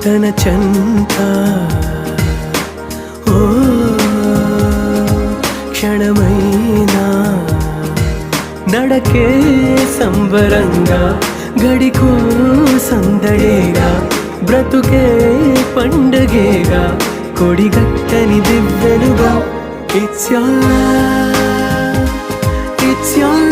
తన చెంత ఓ క్షణమైనా నడకే సంబరంగా గడికో సందడేగా బ్రతుకే పండగేగా కొడిగట్టని దివ్వెనుగా It's your